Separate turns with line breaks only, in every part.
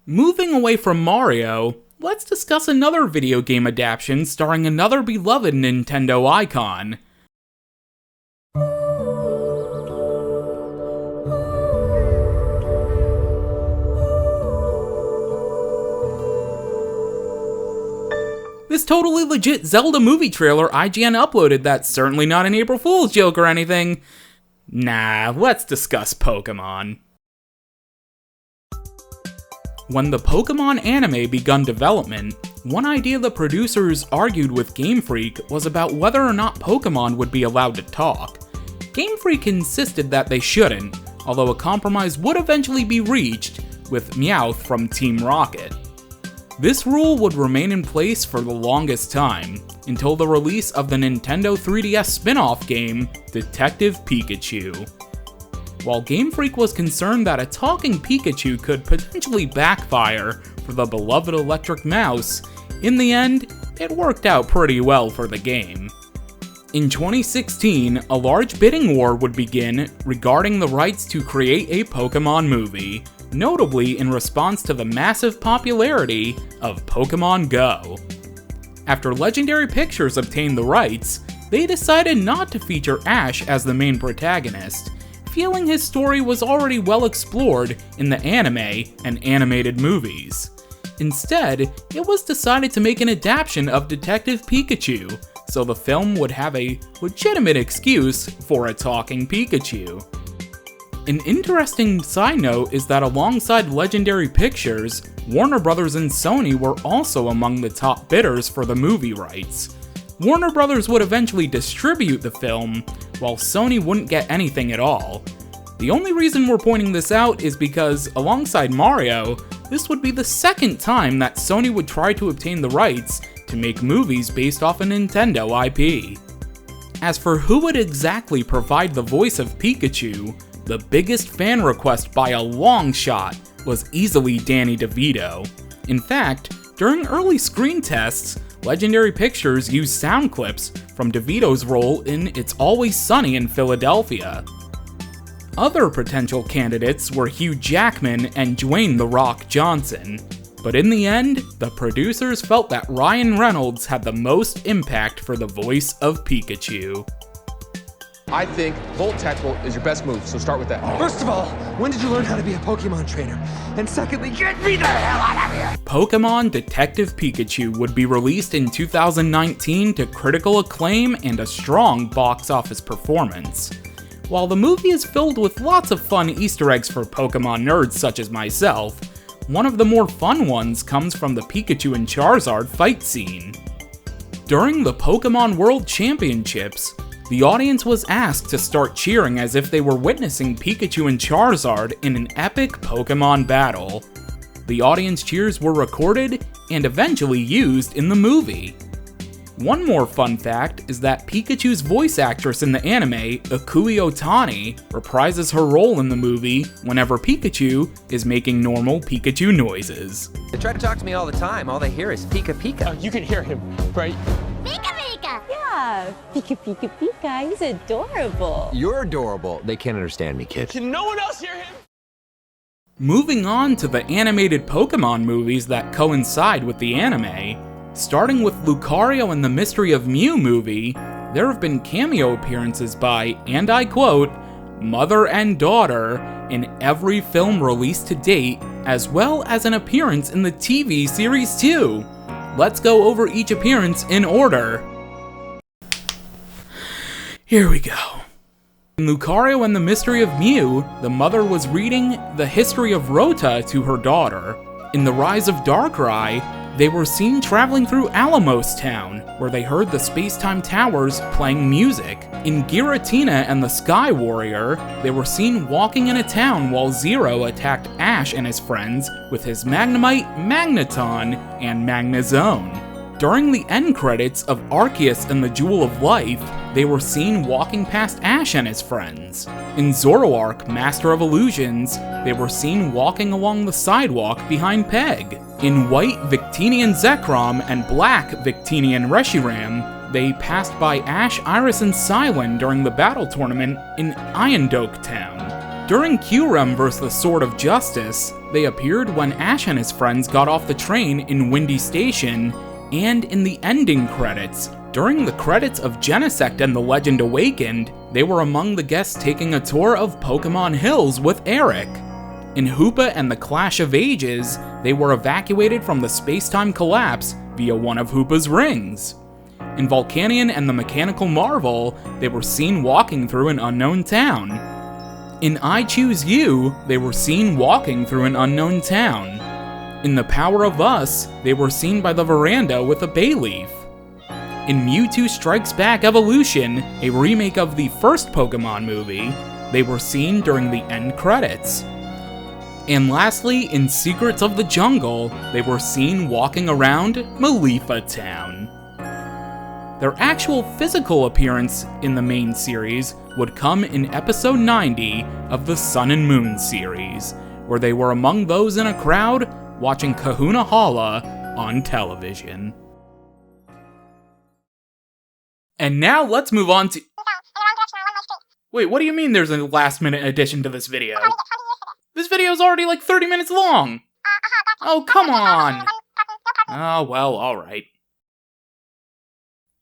Moving away from Mario, let's discuss another video game adaptation starring another beloved Nintendo icon. This totally legit Zelda movie trailer IGN uploaded that's certainly not an April Fool's joke or anything. Nah, let's discuss Pokémon. When the Pokémon anime begun development, one idea the producers argued with Game Freak was about whether or not Pokémon would be allowed to talk. Game Freak insisted that they shouldn't, although a compromise would eventually be reached with Meowth from Team Rocket. This rule would remain in place for the longest time, until the release of the Nintendo 3DS spin-off game, Detective Pikachu. While Game Freak was concerned that a talking Pikachu could potentially backfire for the beloved electric mouse, in the end, it worked out pretty well for the game. In 2016, a large bidding war would begin regarding the rights to create a Pokémon movie, notably in response to the massive popularity of Pokémon Go. After Legendary Pictures obtained the rights, they decided not to feature Ash as the main protagonist, feeling his story was already well explored in the anime and animated movies. Instead, it was decided to make an adaptation of Detective Pikachu, so the film would have a legitimate excuse for a talking Pikachu. An interesting side note is that alongside Legendary Pictures, Warner Bros. And Sony were also among the top bidders for the movie rights. Warner Bros. Would eventually distribute the film, while Sony wouldn't get anything at all. The only reason we're pointing this out is because, alongside Mario, this would be the second time that Sony would try to obtain the rights to make movies based off a Nintendo IP. As for who would exactly provide the voice of Pikachu, the biggest fan request by a long shot was easily Danny DeVito. In fact, during early screen tests, Legendary Pictures used sound clips from DeVito's role in It's Always Sunny in Philadelphia. Other potential candidates were Hugh Jackman and Dwayne "The Rock" Johnson, but in the end, the producers felt that Ryan Reynolds had the most impact for the voice of Pikachu.
I think Volt Tackle is your best move, so start with that.
First of all, when did you learn how to be a Pokemon trainer? And secondly, get me the hell out of here!
Pokémon Detective Pikachu would be released in 2019 to critical acclaim and a strong box office performance. While the movie is filled with lots of fun Easter eggs for Pokemon nerds such as myself, one of the more fun ones comes from the Pikachu and Charizard fight scene. During the Pokemon World Championships, the audience was asked to start cheering as if they were witnessing Pikachu and Charizard in an epic Pokemon battle. The audience cheers were recorded and eventually used in the movie. One more fun fact is that Pikachu's voice actress in the anime, Ikue Otani, reprises her role in the movie whenever Pikachu is making normal Pikachu noises.
They try to talk to me all the time. All they hear is Pika Pika.
You can hear him, right?
Pika Pika!
Yeah, Pika Pika Pika, he's adorable.
You're adorable. They can't understand me, kid.
Can no one else hear him?
Moving on to the animated Pokemon movies that coincide with the anime, starting with Lucario and the Mystery of Mew movie, there have been cameo appearances by, and I quote, mother and daughter in every film released to date, as well as an appearance in the TV series too. Let's go over each appearance in order. Here we go. In Lucario and the Mystery of Mew, the mother was reading the history of Rota to her daughter. In The Rise of Darkrai, they were seen traveling through Alamos Town, where they heard the Space-Time Towers playing music. In Giratina and the Sky Warrior, they were seen walking in a town while Zero attacked Ash and his friends with his Magnemite, Magneton, and Magnezone. During the end credits of Arceus and the Jewel of Life, they were seen walking past Ash and his friends. In Zoroark, Master of Illusions, they were seen walking along the sidewalk behind Peg. In White Victinian Zekrom and Black Victinian Reshiram, they passed by Ash, Iris, and Cylon during the battle tournament in Irondoke Town. During G.A.M.E vs. the Sword of Justice, they appeared when Ash and his friends got off the train in Windy Station, and in the ending credits. During the credits of Genesect and The Legend Awakened, they were among the guests taking a tour of Pokémon Hills with Eric. In Hoopa and the Clash of Ages, they were evacuated from the space-time collapse via one of Hoopa's rings. In Volcanion and the Mechanical Marvel, they were seen walking through an unknown town. In I Choose You, they were seen walking through an unknown town. In The Power of Us, they were seen by the veranda with a bay leaf. In Mewtwo Strikes Back Evolution, a remake of the first Pokémon movie, they were seen during the end credits. And lastly, in Secrets of the Jungle, they were seen walking around Malifa Town. Their actual physical appearance in the main series would come in episode 90 of the Sun and Moon series, where they were among those in a crowd watching Kahuna Hala on television. And now let's move on to... Wait, what do you mean there's a last-minute addition to this video? This video's already like 30 minutes long! Oh, come on! Oh, well, alright.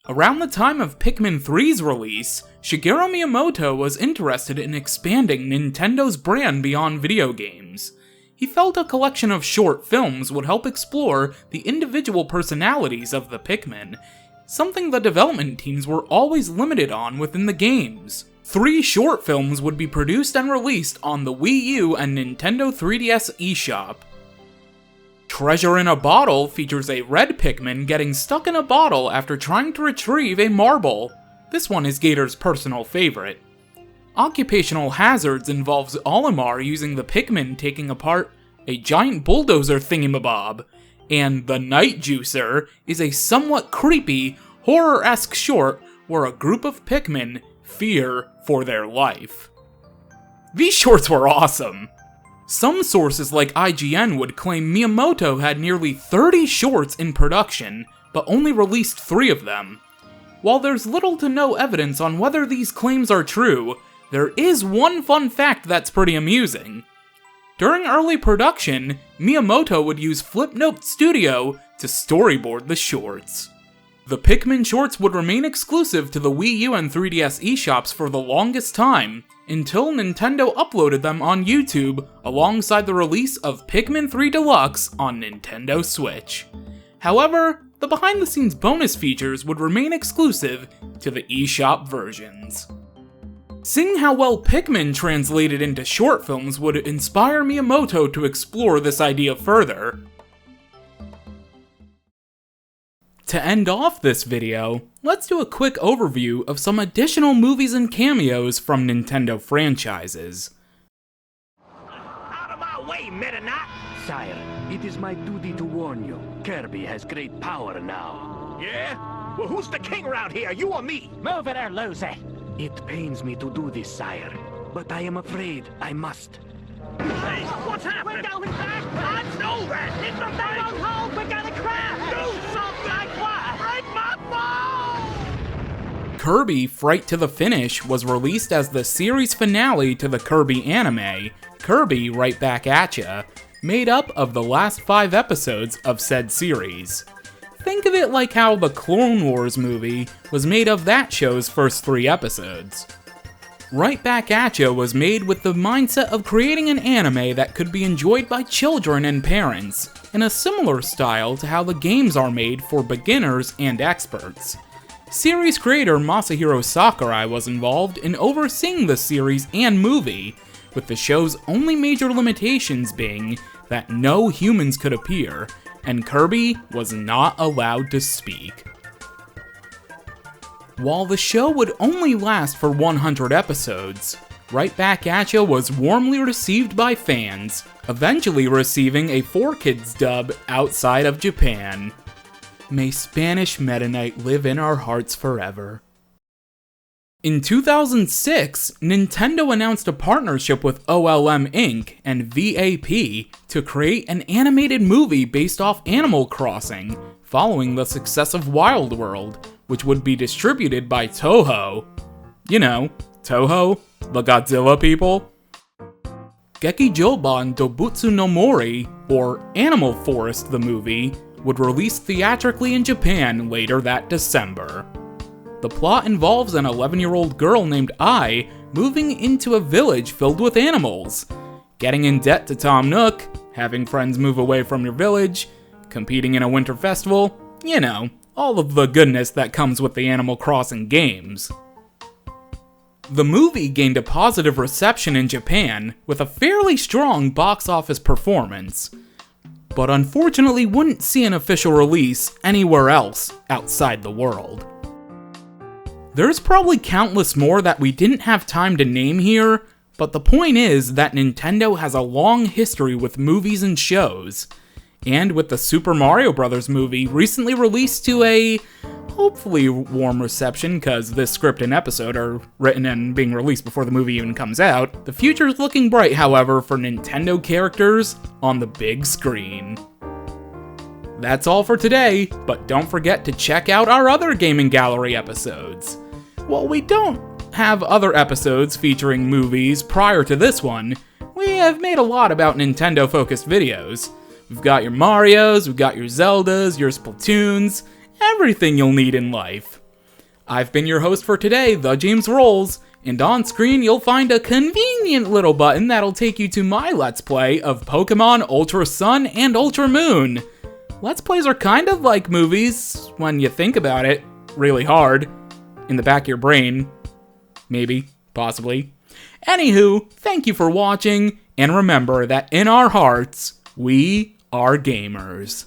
Around the time of Pikmin 3's release, Shigeru Miyamoto was interested in expanding Nintendo's brand beyond video games. He felt a collection of short films would help explore the individual personalities of the Pikmin, something the development teams were always limited on within the games. 3 short films would be produced and released on the Wii U and Nintendo 3DS eShop. Treasure in a Bottle features a red Pikmin getting stuck in a bottle after trying to retrieve a marble. This one is Gator's personal favorite. Occupational Hazards involves Olimar using the Pikmin taking apart a giant bulldozer thingamabob, and The Night Juicer is a somewhat creepy, horror-esque short where a group of Pikmin fear for their life. These shorts were awesome! Some sources like IGN would claim Miyamoto had nearly 30 shorts in production, but only released 3 of them. While there's little to no evidence on whether these claims are true, there is one fun fact that's pretty amusing. During early production, Miyamoto would use Flipnote Studio to storyboard the shorts. The Pikmin shorts would remain exclusive to the Wii U and 3DS eShops for the longest time, until Nintendo uploaded them on YouTube alongside the release of Pikmin 3 Deluxe on Nintendo Switch. However, the behind-the-scenes bonus features would remain exclusive to the eShop versions. Seeing how well Pikmin translated into short films would inspire Miyamoto to explore this idea further. To end off this video, let's do a quick overview of some additional movies and cameos from Nintendo franchises.
Out of my way, Meta Knight! Sire, it is my duty to warn you. Kirby has great power now. Yeah? Well, who's the king around here, you or me? Move it or lose it. It pains me to do this, sire, but I am afraid I must. Hey, what's happening? We're going back! I know that! It's a wrong hole! We're gonna crash! Do something! Like what? Break my ball!
Kirby Fright to the Finish was released as the series finale to the Kirby anime, Kirby Right Back At Ya, made up of the last 5 episodes of said series. Think of it like how the Clone Wars movie was made of that show's first 3 episodes. Right Back At Ya was made with the mindset of creating an anime that could be enjoyed by children and parents, in a similar style to how the games are made for beginners and experts. Series creator Masahiro Sakurai was involved in overseeing the series and movie, with the show's only major limitations being that no humans could appear, and Kirby was not allowed to speak. While the show would only last for 100 episodes, Right Back At Ya was warmly received by fans, eventually receiving a 4Kids dub outside of Japan. May Spanish Meta Knight live in our hearts forever. In 2006, Nintendo announced a partnership with OLM Inc. and VAP to create an animated movie based off Animal Crossing, following the success of Wild World, which would be distributed by Toho. You know, Toho, the Godzilla people. Shigeki Joban Dobutsu no Mori, or Animal Forest the movie, would release theatrically in Japan later that December. The plot involves an 11-year-old girl named Ai moving into a village filled with animals, getting in debt to Tom Nook, having friends move away from your village, competing in a winter festival, you know, all of the goodness that comes with the Animal Crossing games. The movie gained a positive reception in Japan with a fairly strong box office performance, but unfortunately wouldn't see an official release anywhere else outside the world. There's probably countless more that we didn't have time to name here, but the point is that Nintendo has a long history with movies and shows, and with the Super Mario Bros. Movie recently released to a hopefully warm reception, cause this script and episode are written and being released before the movie even comes out, the future's looking bright, however, for Nintendo characters on the big screen. That's all for today, but don't forget to check out our other Gaming Gallery episodes. While we don't have other episodes featuring movies prior to this one, we have made a lot about Nintendo-focused videos. We've got your Marios, we've got your Zeldas, your Splatoons, everything you'll need in life. I've been your host for today, The James Rolls, and on screen you'll find a convenient little button that'll take you to my Let's Play of Pokémon Ultra Sun and Ultra Moon. Let's Plays are kind of like movies, when you think about it, really hard, in the back of your brain, maybe, possibly. Anywho, thank you for watching, and remember that in our hearts, we are gamers.